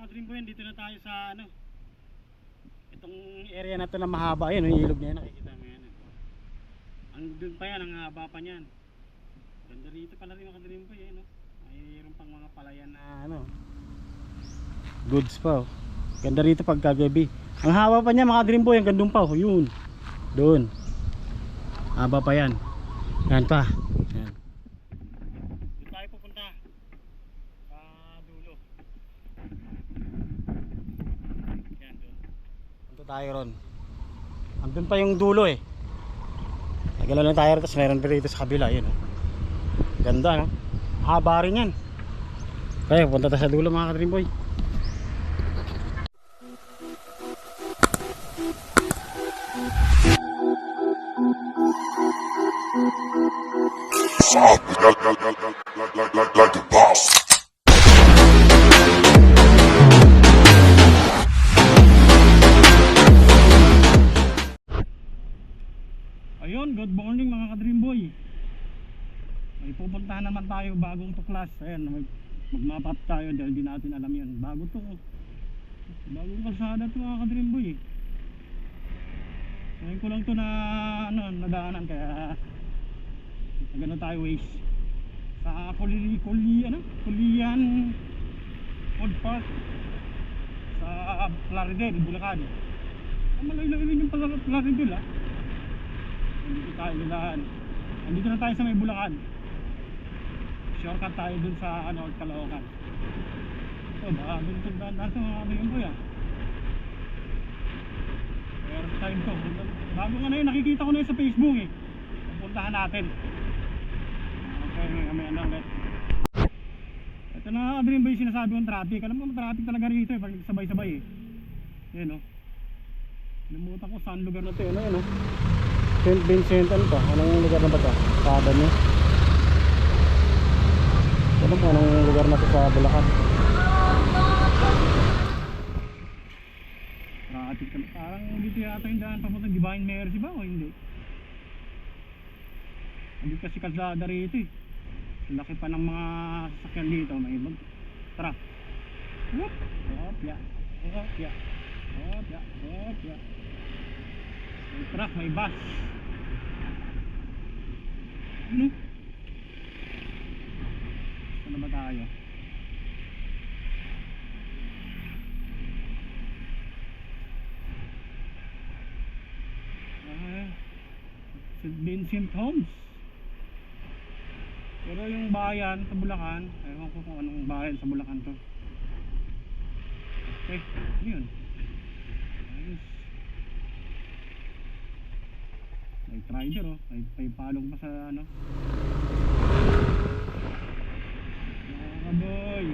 mga dream boy, dito na tayo sa ano, itong area na to na mahaba. Ayan yung ilog na yan, nakikita mo yan. Andun pa yan, ang haba pa niyan. Ganda rito pala rin mga dream boy, no? Mayroon pang mga palayan na ano, goods pa oh. Ganda rito pagkagabi. Ang haba pa niya mga dream boy, ang gandun pa oh, yun. Doon. Haba pa yan. Yan pa. Yan. Dito tayo pupunta. Sa dulo. Yan doon. Punta tayo ron. Andun pa yung dulo eh. Nagalaw lang tayo rin, tapos meron pa rito sa kabila. Yun oh. Ganda no. Haba rin yan. Kaya punta tayo sa dulo mga ka-dream boy. Like the boss. Ayun, good morning mga ka-dream boy. May pupuntahan naman tayo bagong tuklas. Ayan, magmapap tayo dahil di natin alam yan. Bago to. Bagong kalsada to mga ka-dream boy. Ngayon ko lang to na ano, nadaanan kaya nagano tayo ways. Sa Kulian Food Park sa Plaridel, Bulacan. Malayo-layo yung Plaridel ah. Dito tayo nilaan. Andito na tayo sa may Bulacan. Shortcut tayo dun sa ano, Caloocan. So baka dun sundan natin mga kaibigan ko yan. First time to. Bago nga na yun, nakikita ko na yun sa Facebook eh. Pupuntahan natin. Okay, may ano ulit. Ito na dream ba yung sinasabi kong traffic. Alam mo traffic talaga rito eh, pag sabay-sabay eh. Yan o. Limutan ko saan lugar na ito. Ano yun o. St. Vincent ano to? Anong lugar na ba ito? Sada nyo. Alam mo anong lugar na ito sa Bulacan. Traffic kami. Parang dito yata yung daan papunta Divine Mercy ba o hindi? Hindi kasi kalsada rito eh. Laki pa ng mga sasakyan dito. May mag truck. Whoop! Hopya! Hopya! Hopya! Hopya! May truck, may bus. Ano? Saan na ba tayo? St. Vincent Homes. Pero yung bayan sa Bulacan, ewan ko kung anong bayan sa Bulacan to. Okay, ano yun? Ayos. May trider oh, may palong pa sa ano. Mga boy.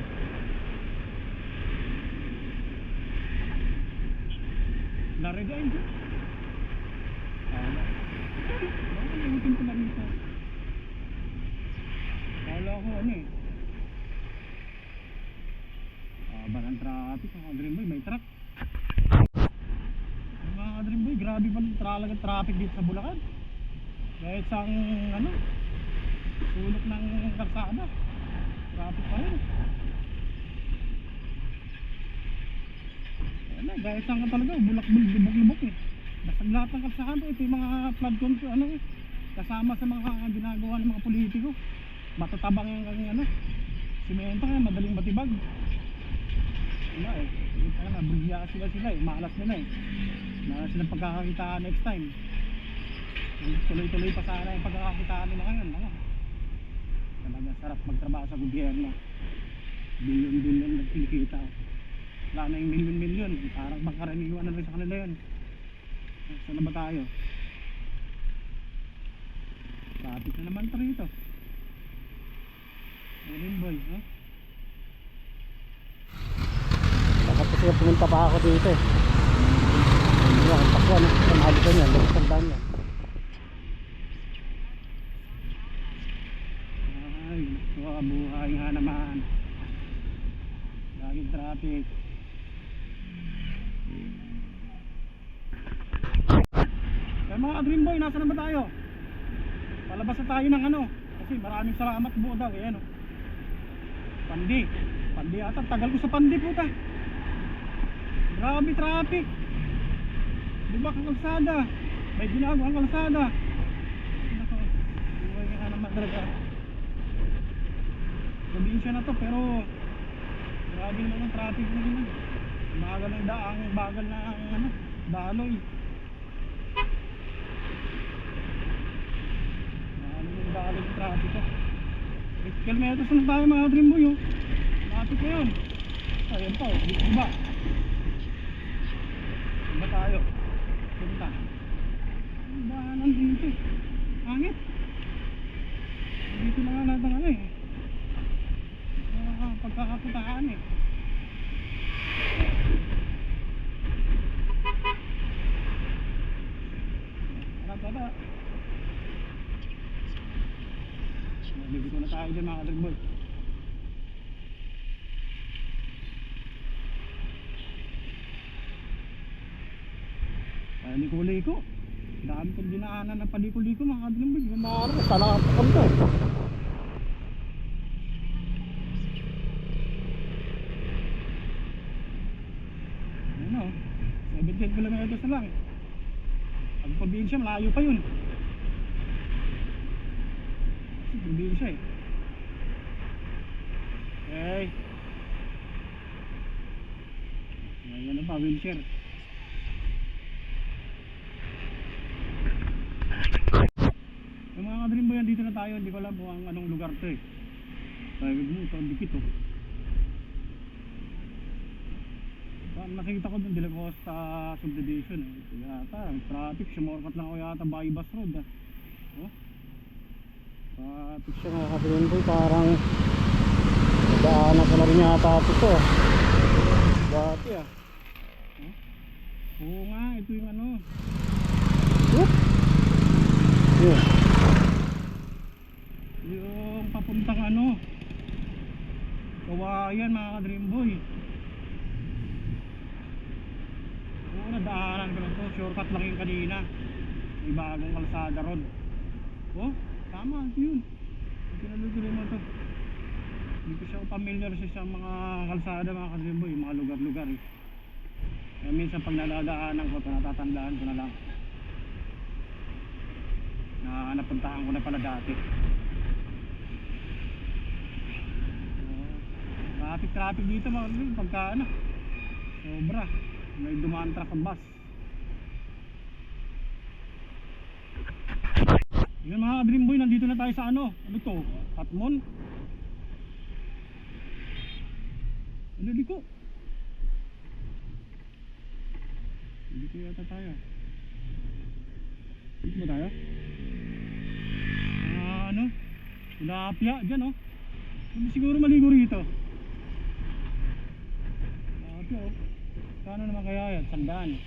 Narigain ko. Nalimutin ko na rito. Kala ko ano eh. Barang traffic mga dream boy, may truck. Mga dream boy, grabe pa talaga traffic dito sa Bulacan. Kahit sa ano, sulok ng kalsada, traffic pa rin. Wala, kahit saan ka talaga, bulak-bulak eh. Basag lahat ng kalsada, ito yung mga flood control, ano eh. Kasama sa mga ginagawa ng mga politiko. Matatabang yung ano, simento kaya madaling matibag. Wala eh, bulya sila eh, malas nila eh. Malas silang pagkakakitaan next time. Tuloy-tuloy pa sana yung pagkakakitaan nila ngayon. Talaga sarap magtrabaho sa gobyerno. Bilyon-bilyon na kinikita. Wala na yung milyon-milyon, parang pangkaraniwan na rin sa kanila yun. Saan na ba tayo? Traffic na naman ito rito. Ayun boy, no? Bakit kasi pumunta pa ako dito eh. Ayun, ang takwan, ang halikan yan, tandaan yan. Ay, buhay nga naman. Laging traffic. Kaya mga dream boy, nasa na ba tayo? Palabas na tayo ng ano. Kasi maraming salamat buo daw eh, ano. Pandi ata, tagal ko sa Pandi puta. Grabe traffic. Lubak ang kalsada. May ginagawa ang kalsada. Nako, buhay nga naman talaga. Probinsya na to pero grabe naman ang traffic na yun. Bagal ng daang, bagal na ang ano, daloy. Daloy ng traffic ko. 8 kilometers na tayo mga dream boy oh. Traffic na yun. Ayan pa oh, diba? Diba tayo? Punta. Ang daanan dito. Hangit. Dito na nga natin ano eh. Pagkakaputaan eh. Tara. Nalibig ko na tayo dyan mga kadrigboy. Paliko-liko. Dami kong dinaanan ng paliko-liko mga kadrigboy. Yung mga ano, talakapakam to. Ano, 17 kilometers na lang. Ang probinsya, malayo pa yun. Probinsya eh. Okay. Ngayon na pa, wheelchair. Yung mga kadream boy, dito na tayo. Hindi ko alam kung anong lugar to eh. Sabi mo, ito ang dikit oh. Nakikita ko dun, Dela Costa subdivision eh. Ito yata, traffic, sumorkat lang ako yata Bypass Road ah. Oh. Traffic siya mga kadream boy, parang daanan ko na rin yata ito ah. Dati ah. Oh. Oo nga, ito yung ano. Whoop! Yeah. Yung papuntang ano Kawayan mga kadream boy. Oo, nadaanan ko na to. Shortcut lang yung kanina. May bagong kalsada ron. Oh, tama, yun. Pinalugulay mo to. Hindi ko siya familiar sa mga kalsada mga kadream boy, mga lugar-lugar eh. Kaya minsan pag naladaanan ko, natatandaan ko na lang na napuntahan ko na pala dati. Traffic dito mga kadream, pagka ano, sobra. May dumaan truck ang bus. Yung mga dream boy, nandito na tayo sa ano to? Patmon? Ano liko? Dito yata tayo. Dito ba tayo? Ano? Tilapia dyan oh. Hindi siguro maligo rito. Tilapia oh. Kano naman kaya yan? Sandaan.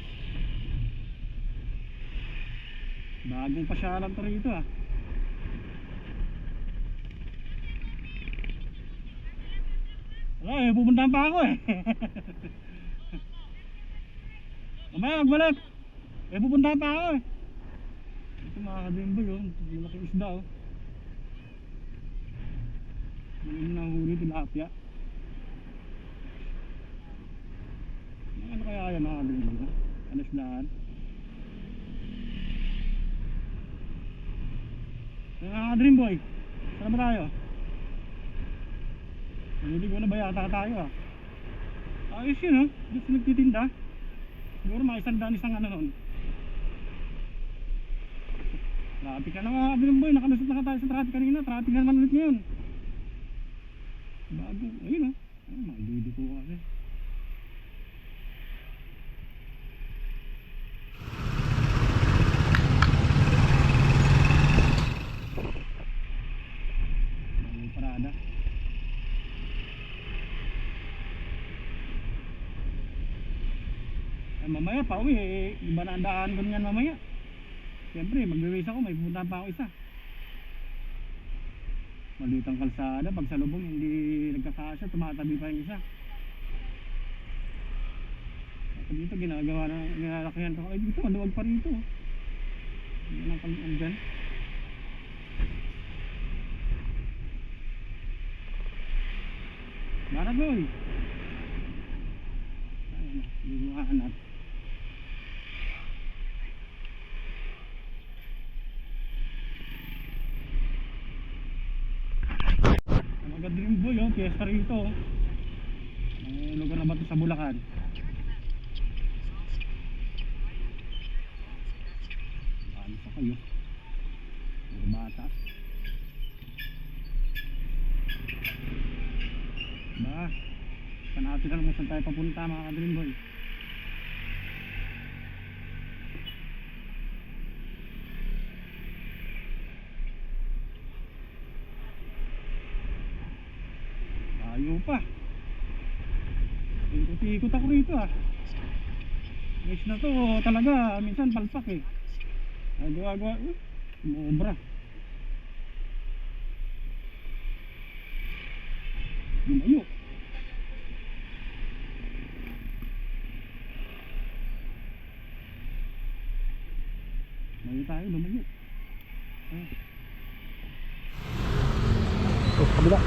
Bagong pasyalan to rito ah. Wala eh, pupuntahan pa ako eh. Mamaya magbalik. Eh pupuntahan pa ako eh. Ito mga kadimboy oh. Malaking isda oh. Ngayon nahuli tilapia. Ano kaya yan mga kadimboy? Ano isdaan? Mga dream boy, saan ba tayo? Naliligo na ba yata tayo ah? Ayos yun oh, dito nagtitinda. Siguro mga isang ano nun. Traffic ka na mga dream boy, nakalusot na tayo sa traffic kanina. Traffic na naman ulit ngayon. Bago, ayun oh. Ay, maliligo ko kasi. Mamaya pa uwi eh, iba na ang daan ko niyan mamaya. Siyempre magbe-waste ako, may pupuntahan pa ako isa. Maliit ang kalsada, pag sa lubong hindi nagkakasya, tumatabi pa yung isa. At dito ginagawa na, nilalakihan ko. Ay dito, maluwag pa rito. Yan ang kalsada dyan. Maragoy! Ayan na. Liwanag. Mga Dream Boy, oh, piyesta rito. Ang lugar na ba ito sa Bulacan? Ano sa kayo? Mga bata. Ba, panati na naman saan tayo papunta mga Dream Boy. Ayaw pa. Ikot-ikot ako rito ah. Guys na to talaga minsan palpak eh. Ay gawa-gawa. Umobra. Lumayo. Lumayo tayo, lumayo. Oh, kabila.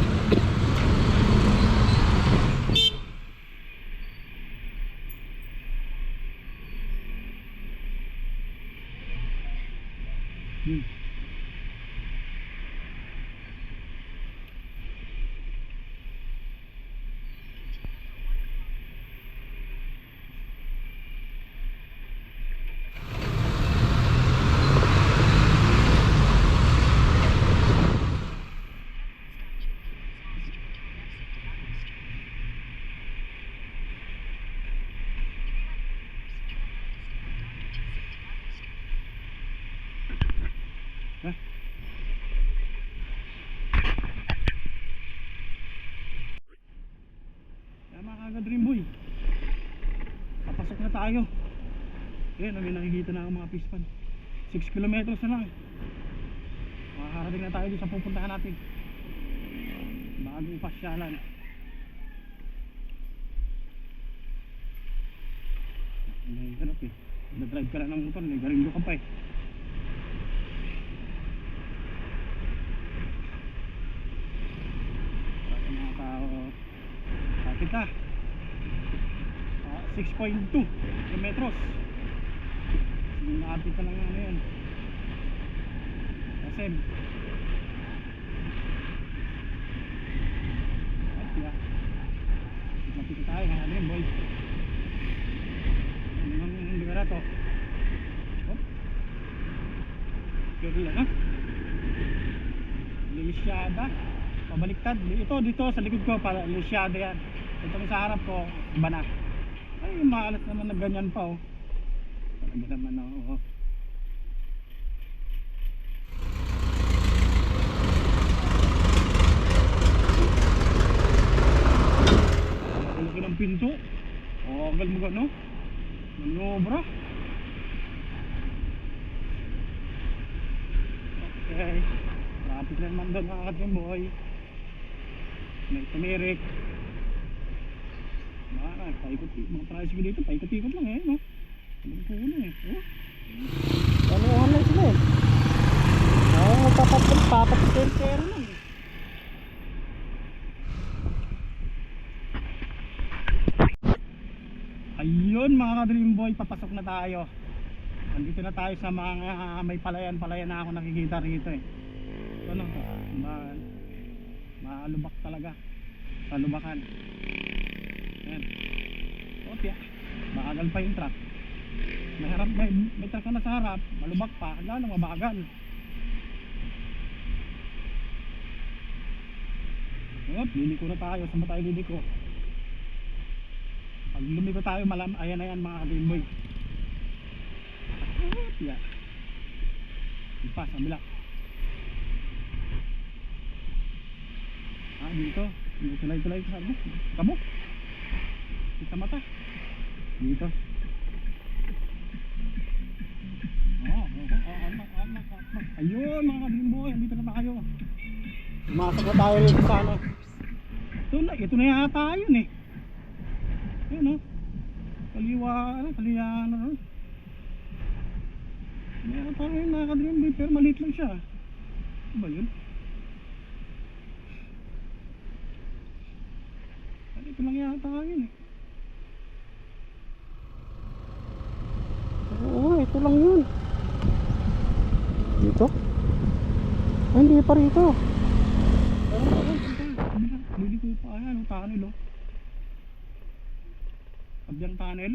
Kaya mga ka-Dream Boy, papasok na tayo. Ayan, may nakikita na ang mga pispan. 6 kilometers na lang. Makakarating na tayo doon sa pupuntahan natin. Bagong pasyalan. May hirap eh. Nag-drive ka lang ng motor, may garilyo ka pa eh. Para sa mga tao, kapit na 6.2 kilometros. Nakapit na lang ano yun, SM. At yeah, napit na tayo mga Dream Boy. Ano ang lugar na to? Oh, pero lang ha, Lisyada, pabaliktad. Ito dito sa likod ko para Lisyada yan. Ito sa harap ko iba na. Ay maalat naman na ganyan pa oh. Talaga naman oh. Laki ng pinto. Oh, agal mo gano. Maniobra. Okay. Traffic na naman doon mga Dream Boy. May tumirik. Paikot-ikot. Mga tricycle dito, paikot-ikot lang eh, no? Anong puno eh, oh? Ano lang sila eh. Oo, papatin-pera lang eh. Ayun mga ka-Dream Boy, papasok na tayo. Nandito na tayo sa mga may palayan-palayan na ako nakikita rito eh. Ano to? Malubak talaga. Sa lubakan. Ayan. Opya. Bagal pa yung truck. May truck na sa harap. Malubak pa. Lalo mabagal. Liliko na tayo. Saan ba tayo liliko? Pag lumiko tayo ayan na yan mga Dream Boy. Opya. Ipas. Amila. Dito. Dito tulay-tulay sa harap. Kabok. Kita mata. Dito. Ayun mga Dream Boy, dito na tayo. Pumasok na tayo rito sa ano. Ito na yata yun eh. Ayun o. Kaliwa ano. Meron tayo yung mga Dream Boy pero maliit lang siya. Ano ba yun? Ito lang yata yun eh. hindi pa rito. Liliko pa. Ayan, tunnel oh. Kabyang tunnel.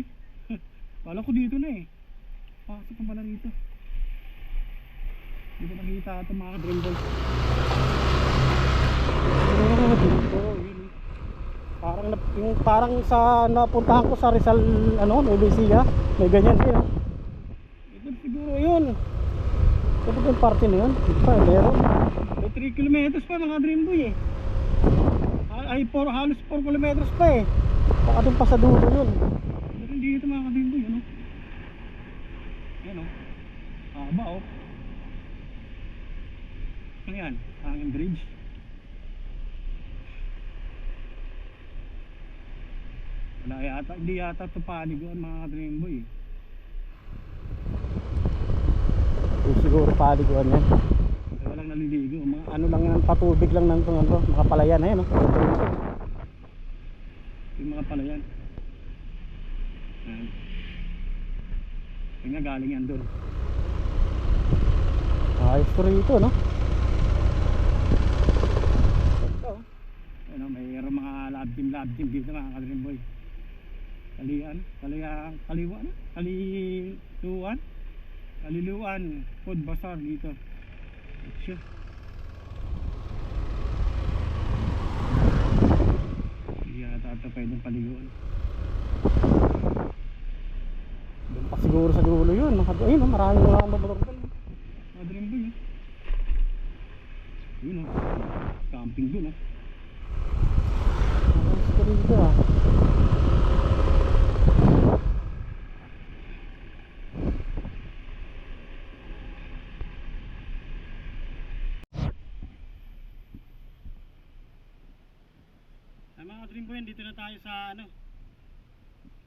Kala ko dito na eh. Pasok pa pala rito. Hindi ko nakita ito mga dream boy. Oh, dito. Yun eh. Parang sa napuntahan ko sa Rizal, Nueva Ecija. May ganyan din oh. Ito siguro yun. Ito ba yung parte na yun? Ito pa, meron. May 3 kilometers pa mga dream boy eh. Ay, halos 4 kilometers pa eh. Baka doon pa sa dulo yun. Pero dito mga dream boy, ano? Yan o. Haba o. Ano yan? Hanging bridge. Wala yata, hindi yata ito paliguan mga dream boy eh. Siguro paliguan yan. Kaya walang naliligo. Mga ano lang yan, patubig lang ng mga palayan na yan no? Yung mga palayan. Ayan. Yung nga galing yan doon. Ayos ko rito no? Ito ano, mayroon mga labdim dito mga kadream boy. Kaliluan food bazaar dito. Siya. Hindi yata ito pwedeng paliguan. Doon pa siguro sa dulo yun. Ayun, maraming mga motor doon. Mga dream boy eh. Yun o. Camping doon o. Ayos ko rito ah. Mga dream boy, dito na tayo sa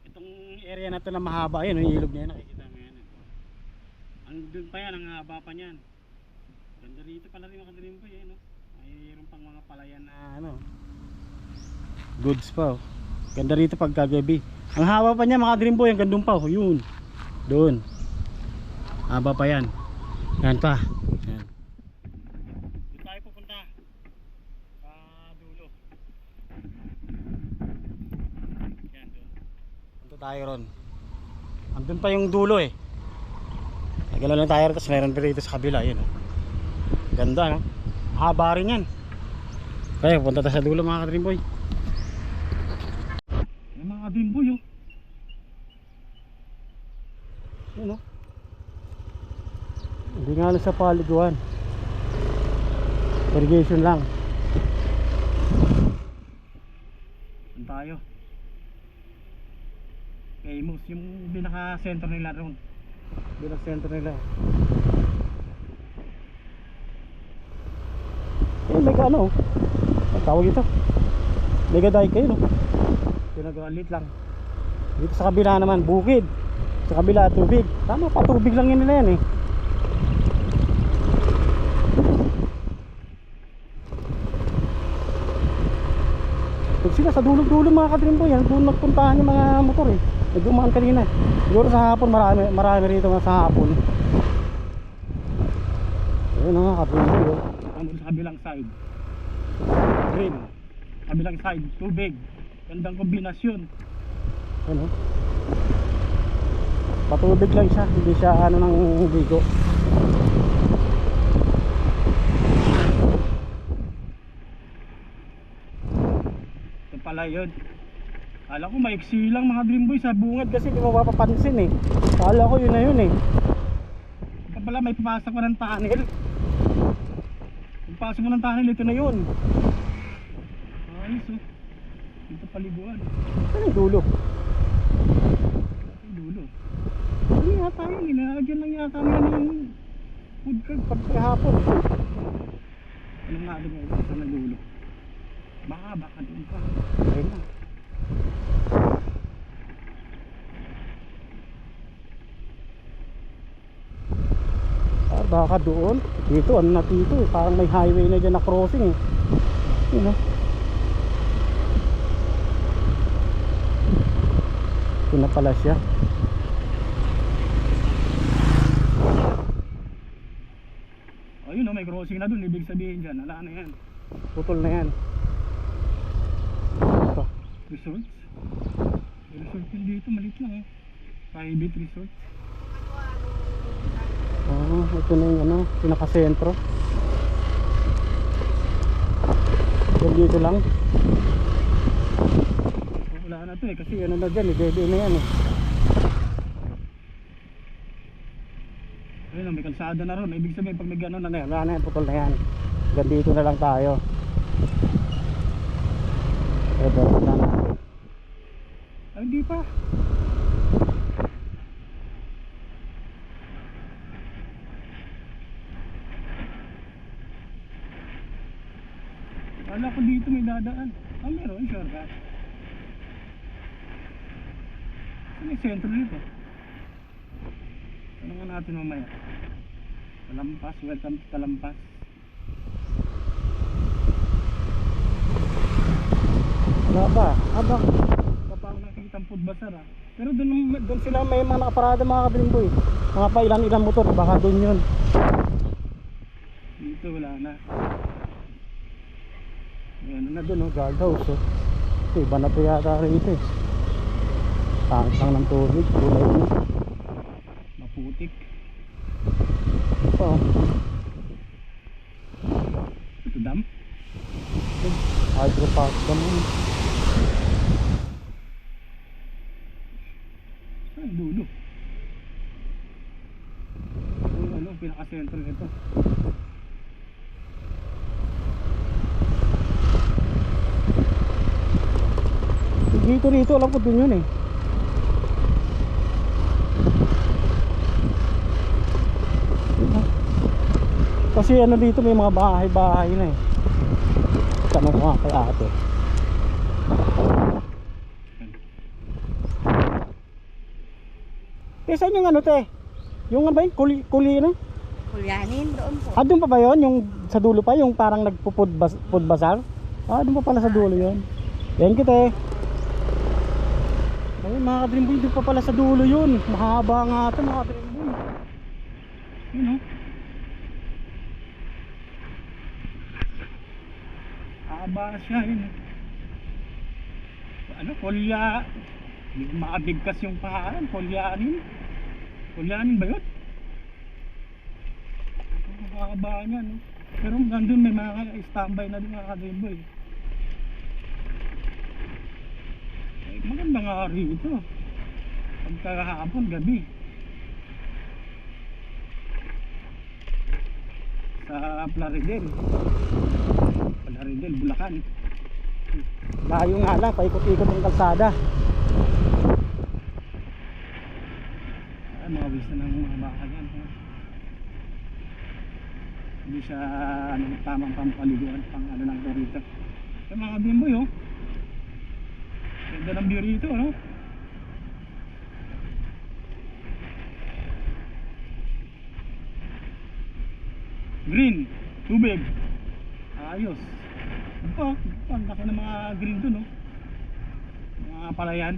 itong area na to na mahaba. Ayun, yung ilog na yan, nakikita mo yan. Ang doon pa yan, ang haba pa niyan. Ganda rito pala rin mga dream boy, no? Mayroon pang mga palayan na goods pa oh. Ganda rito pag kagabi. Ang haba pa niya mga dream boy, ang gandun pa oh. Yun, doon haba pa yan. Yan pa yan. Doon tayo pupunta sa dulo. Yan doon. Punta tayo ron. Andun pa yung dulo eh. Nagalaw lang tayo rin. Tapos meron pa rito sa kabila. Yun oh. Ganda no. Haba rin yan. Kaya punta tayo sa dulo mga ka-dream boy. Yung mga dream boy oh. Yun oh. Hindi nga lang sa paliguan. Irrigation lang. Saan tayo? Famous yung pinaka-center nila ron. Pinaka-center nila. May ano, ang tawag ito, mega dike kayo no, pinagalit lang. Dito sa kabila naman bukid, sa kabila tubig. Tama, patubig lang yun nila yan eh. Pag sila sa dulog-dulog mga ka-dream boy, yan doon nagpuntahan yung mga motor eh. Nagdumaan kanina. Siguro sa hapon marami rito sa hapon. Ayun mga ka-dream boy oh. Sa kabilang side green, kabilang side tubig, gandang kombinasyon. Ano, patubig lang siya, hindi siya ng bigo. Ito pala yun. Kala ko maiksi lang mga dream boy sa bungad kasi di mo mapapansin eh. Kala ko yun na yun eh. Ito pala may papasok ko ng tunnel. Pasok mo ng tunnel, ito na yun. Ayos oh. Dito paliguan. Saan yung dulo? Yung dulo. Ano yata yun? Inalagyan lang yata nila ng food cart pagkahapon. Alam nga doon ngayon, saan ang dulo? Baka doon pa. Ayun na. Baka doon. Dito ano na dito eh. Parang may highway na dyan na crossing eh. Yun oh. Ito na pala siya. Ayun oh, may crossing na dun, ibig sabihin dyan, wala na yan. Putol na yan. Ito. Resorts. Resort yun dito, maliit lang eh. Private resort. Ito na yung ano, pinakasentro. Dito lang. Wala na to eh, kasi ano na dyan, dede na yan eh. Ayun, may kalsada na ron. Ibig sabihin pag may gano'n na yan, wala na yan, putol na yan. Hanggang dito na lang tayo. Ito, wala na. Ay, hindi pa. Wala ko dito may dadaan. Ah, meron, sure ka. Ano yung sentro dito? Tanungan natin mamaya. Talampas, welcome to Talampas. Wala ba? Abang kapag nakikita ang food bazaar ah. Pero doon sila may mga nakaparada mga kabilingboy. Mga pa ilan motor, baka doon yun. Dito wala na. Ayan na doon, guardhouse oh. Ito, iba na ito yata rito eh. Tangit lang ng tubig, kulay mo. Maputik. Ito oh. Ito dam. Hydropark dam. Saan dulo? Ano, pinaka-sentro nito. Rito alam ko dun yun eh. Kasi ano dito may mga bahay-bahay na eh. Tanong ko nga kay ate. Saan yung ano te? Yung ano ba yun? Kuli ano? Kulyanin doon po. Ah doon pa ba yun? Yung sa dulo pa? Yung parang nagpo-food bazaar? Ah doon pa pala sa dulo yun. Thank you te. Ayun mga kadrimboy, doon pa pala sa dulo yun. Mahaba nga ito mga kadrimboy. Yun o. Haba siya yun. Ano? Kolya. Makabigkas yung pahaan. Kolyanin. Kolyanin ba yun? Mahaba niya no. Pero nandun may mga standby na din mga kadrimboy. Maganda nga rito. Pagkahapon, gabi. Sa Plaridel, Bulacan. Layo nga lang, paikot-ikot ng kalsada. Ay, mga wis na ng mga baka yan. Hindi siya tamang pampaliguan, pang ano lang rito. Sa mga bimboy oh. Ganda ng view rito, no? Green, tubig. Ayos. Ito, ang laki ng mga green doon, no? Mga palayan.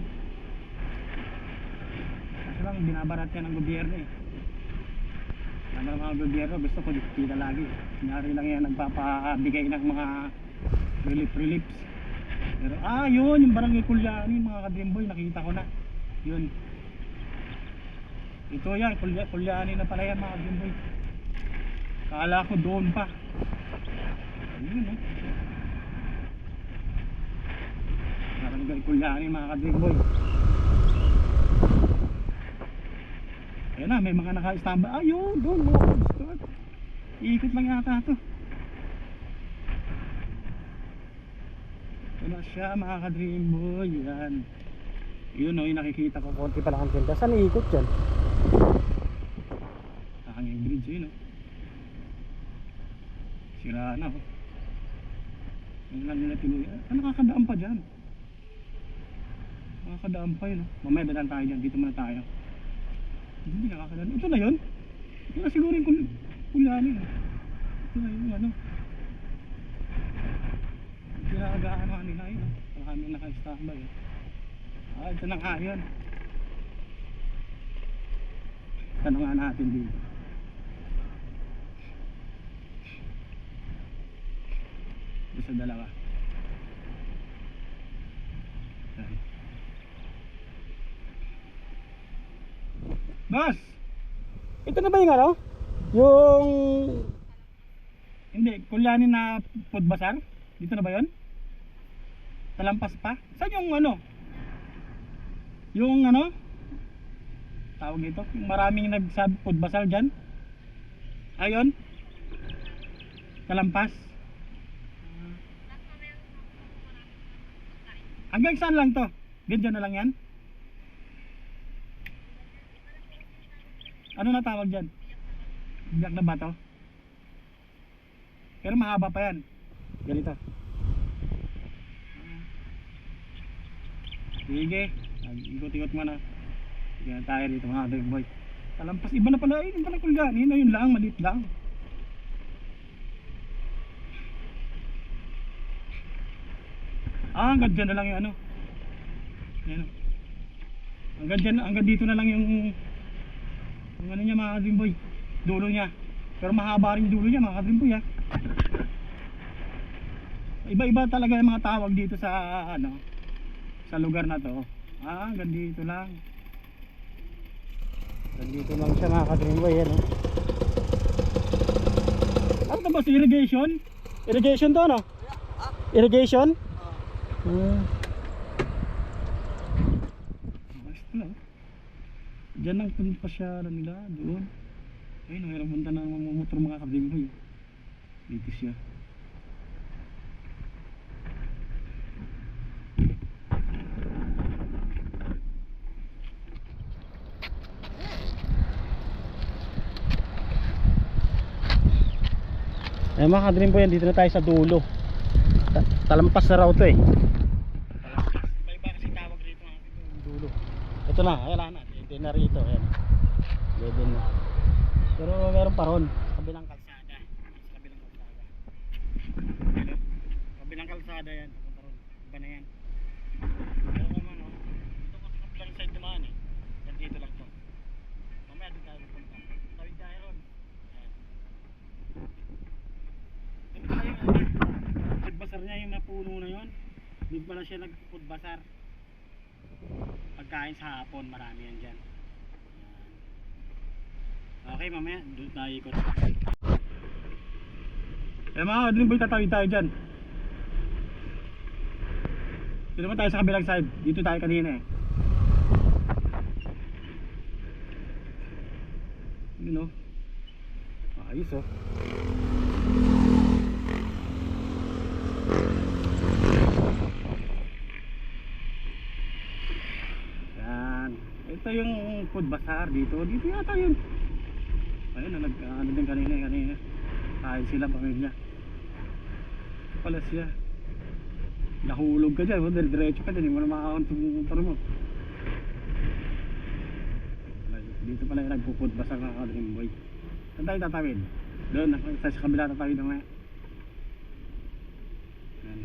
Kasi lang, binabarat yan ng gobyerno, eh. Sama ng mga gobyerno, gusto ko kita lagi. Kunyari lang yan, nagpapabigay ng mga reliefs. Pero yun, yung barangay Kulyani mga kadrimboy, nakita ko na. Yun. Ito yan, Kulyani na pala yan mga kadrimboy. Kala ko doon pa. Ayun eh. Barangay Kulyani mga kadrimboy. Ayan na, may mga naka-standby. Ayun, doon mga kadrimboy. Iikot lang yata ito. Ano siya mga ka-dreamboy, yan. Yun o, yung nakikita ko, konti pa lang ang tinda. Saan iikot dyan? Hanging bridge yun o. Sira na o. Yung lang nila tinuloy. Nakakadaan pa dyan. Nakakadaan pa yun o. Mamaya dadaan tayo dyan, dito muna tayo. Hindi nakakadaan. Ito na yun. Ito na siguro yung Kulyani o. Ito na yung ano. Ginagaano nila yun, marami naka-standby ito na nga yun. Tanong nga natin dito. Isa dalawa. Yan. Boss! Ito na ba yung ano? Yung... Hindi, kulyanin na food bazaar? Dito na ba yun? Talampas pa? Saan yung ano? Yung ano? Tawag ito? Yung maraming nagsab food bazaar dyan? Ayun? Talampas? Hanggang saan lang to? Ganyan na lang yan? Ano na tawag dyan? Biyak na ba to? Pero mahaba pa yan. Ganito. Sige. Ikot-ikot mo na. Yan tayo dito mga dog boy. Talampas. Iba na pala. Iba na kulganin. Yun lang. Maliit lang. Hanggang dyan na lang yung ano. Yan. Hanggang dyan. Hanggang dito na lang yung ano niya mga dream boy. Dulo niya. Pero mahaba rin yung dulo niya mga dream boy ha. Iba-iba talaga yung mga tawag dito sa ano, sa lugar na to. Hanggang dito lang. Hanggang dito lang siya mga ka-dream boy yan. Ano to boss? Irrigation? Irrigation to ano? Irrigation? Basta lang. Diyan lang pasyaran nila doon. Ayun, mayroong punta ng motor mga ka-dream boy. Dito siya. Eh mga ka-dream boy, dito na tayo sa dulo. Talampas na raw to eh. Talampas. Iba kasi tawag rito mga ka-dream dulo. Ito na, wala na. Dito na rito. Ayan. Dito na. Pero meron pa ron. Kabilang kalsada. Sa kabilang kalsada. Hello? Kabilang kalsada yan. Papunta ron. Iba na yan. Pero naman oh. Ito kasi kabilang side naman eh. Yan dito lang to. Mamaya dito tayo pupunta. Tawid tayo ron. Food bazaar niya yung napuno na yun. Hindi pala siya nag-food bazaar. Pagkain sa hapon, marami yan dyan. Okay, mamaya doon tayo ikot. Eh mga dream boy, tatawid tayo dyan. Dito naman tayo sa kabilang side. Dito tayo kanina eh. Yun o. Ayos o. Yan. Ito yung food bazaar dito. Dito yata yun. Ayun na nag-ano din kanina. Kain sila pamilya. Ito pala siya. Nahulog ka dyan. Diretso ka dyan. Hindi mo na makakauntong yung motor mo. Dito pala yung nagpo-food bazaar ng ka-dream boy. Saan tayo tatawid? Doon. Sa kabila tatawid naman. Yan.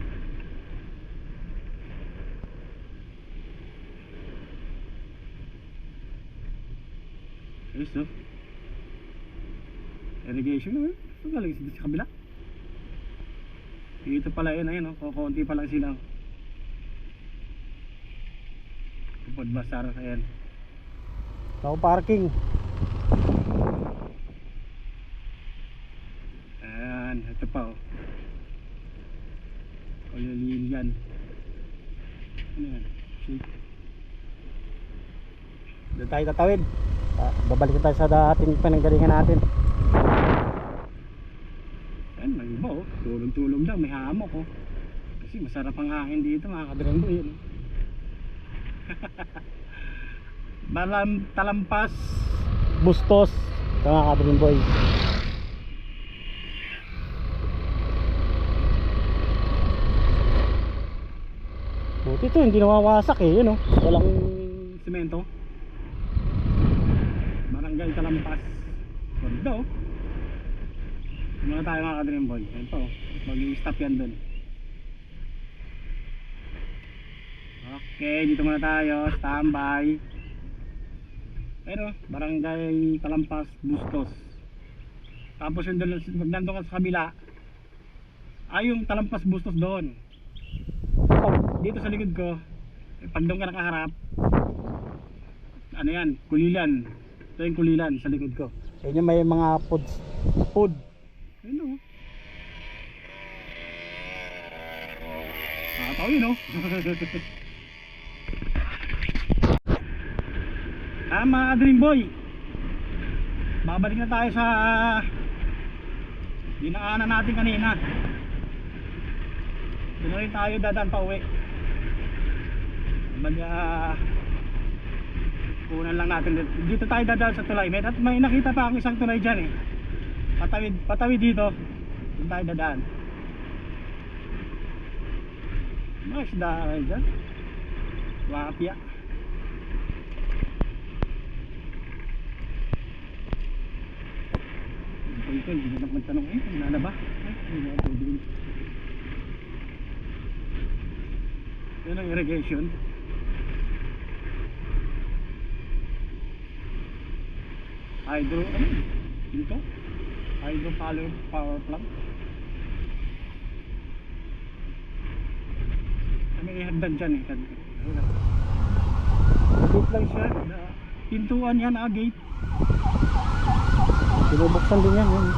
Ayos no? Irrigation naman. Ito galing sa kabila. Dito pala yun. Ayun o. Konti pa lang sila. Food bazaar. Ayan. Tao parking. Ayan. Ito pa o. Lilian. Ano yan? Shake. Doon tayo tatawid. Babalik tayo sa dating pananggalingan natin. Ayan, may iba oh. Tulog-tulog lang, may hamok oh. Kasi masarap ang hangin dito mga ka-dream boy. Talampas, Bustos, mga ka-dream boy. Buti ito, hindi nawawasak eh, yun oh. Walang semento. Barangay Talampas. Ganda oh. Muna tayo mga ka-dream boy. Ayan pa oh. Mag-i-stop yan dun. Okay, dito muna tayo. Standby. Pero, Barangay Talampas, Bustos. Tapos yung doon, pag nandun ka sa kabila, Ay, yung talampas bustos doon. Dito sa likod ko, pag doon ka nakaharap, ano yan, kulilan. Ito yung kulilan sa likod ko. Ayun yung may mga food. Ayun o. Nakataw yun o. Mga Dream Boy, babalik na tayo sa dinaanan natin kanina. Doon na rin tayo dadaan pa uwi. Kunan lang natin dito tayo dadaan sa tulay. At may nakita pa ako isang tulay dyan eh. Patawid dito. Doon tayo dadaan. Mas daan dyan. Wapya. Ito, hindi na magtanong eh. Wala na ba? Hindi na tubig. Yan ang irrigation. Hydro, ano? Dito? Hydro power plant. May hagdan dyan eh. Gate lang siya. Pintuan yan, gate. Binubuksan din yan. Ano?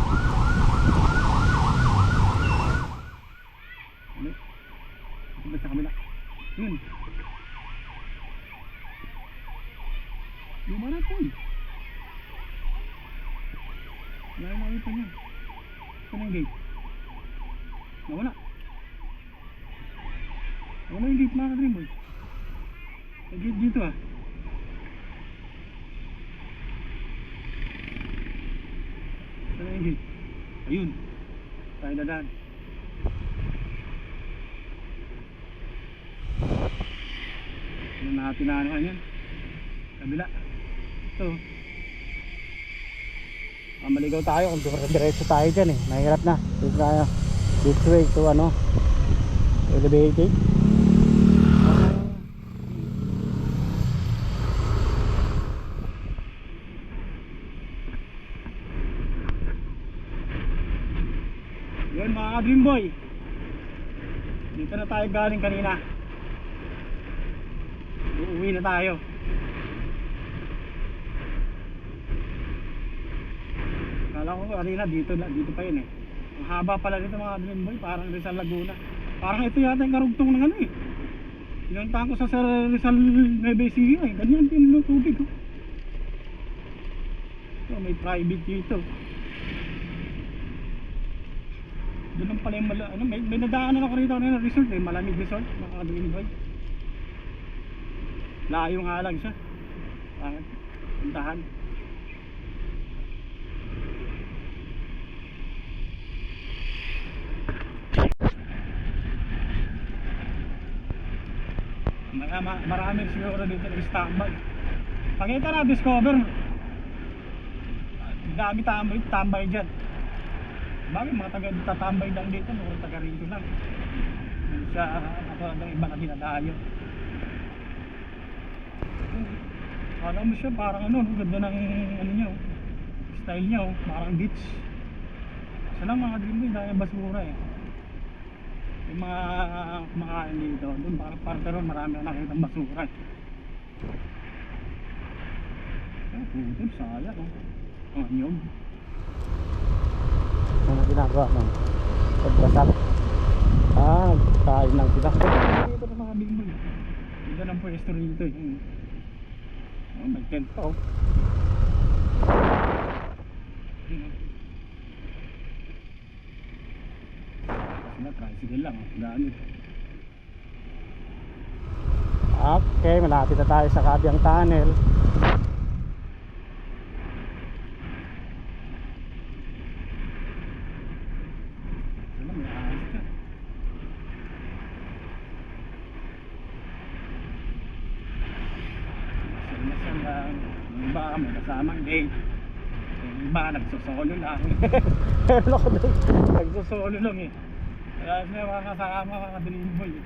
Ito sa kamila. Yun. Lumana po eh. Wala makita niya. Saan ang gate? Nawala. Wala yung gate, mga ka-Dream Boy. May gate dito ah. Saan yung gate? Ayun. Tayo dadaan. Ano natin na ano yan? Kabila. Ito. Maligaw tayo kung diretso tayo dyan eh. Mahirap na. Dito tayo. This way to ano. Elevated. Yun mga ka-Dream Boy. Dito na tayo galing kanina. Uuwi na tayo. Kala ko kanina dito pa yun eh. Ang haba pala dito mga Dream Boy. Parang Rizal Laguna. Parang ito yata yung karugtong ng ano eh. Pinuntahan ko sa Rizal Nueva Ecija eh. Ganyan din yung tubig oh. So, may private dito. Doon lang pala yung ano, may nadaanan ako rito na resort eh. Malamig resort mga Dream Boy. Layo nga lang siya. Puntahan. Marami siguro dito nag-standby. Pakita na discover. Dami tambay dyan. Bakit mga taga-tatambay lang dito, mga taga rito lang. Hindi siya ng iba na dinadayo. Alam mo siya parang ano, ganda ng ano niya, style niya, parang beach. Isa lang mga Dream Boy, dahil basura eh. Yung mga kumakain dito, doon parang parte ron marami na nakitang basura eh. Putol, sayang oh. Ang anyog. Ano ginagawa mo? Pagbasak. Kain lang sila. Dito na mga Dream Boy. Dito lang pwesto rito eh. Oh, may tent pa oh. Sila tricycle lang oh. Gamit. Okay, malapit na tayo sa Kabyang Tunnel. Ano, may ahas ka. Masal lang. Yung iba may kasamang date. Yung iba nagsosolo lang. Pero ako doon nagsosolo lang eh. Kaya siya mga kasama mga Dream Boy.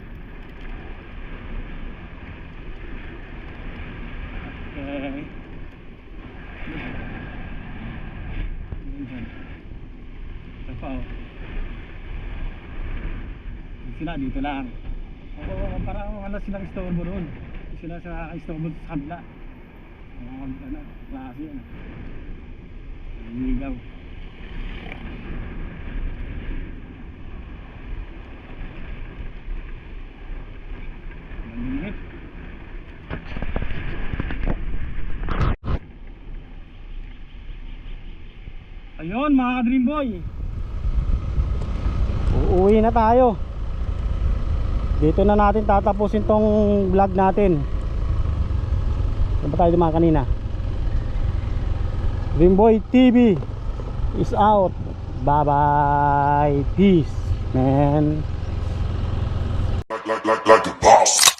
Okay. Ito pa oh. kabila, dito lang. Oo, para wala silang istorbo doon. Sila sa istorbo sa kabila. Ano, klase yan. Ligaw. Maningit. Ayun mga ka-Dream Boy. Uuwi na tayo. Dito na natin tatapusin tong vlog natin. Saan ba tayo dumaan kanina? Dream Boy TV is out. Bye bye. Peace, man. Like the boss.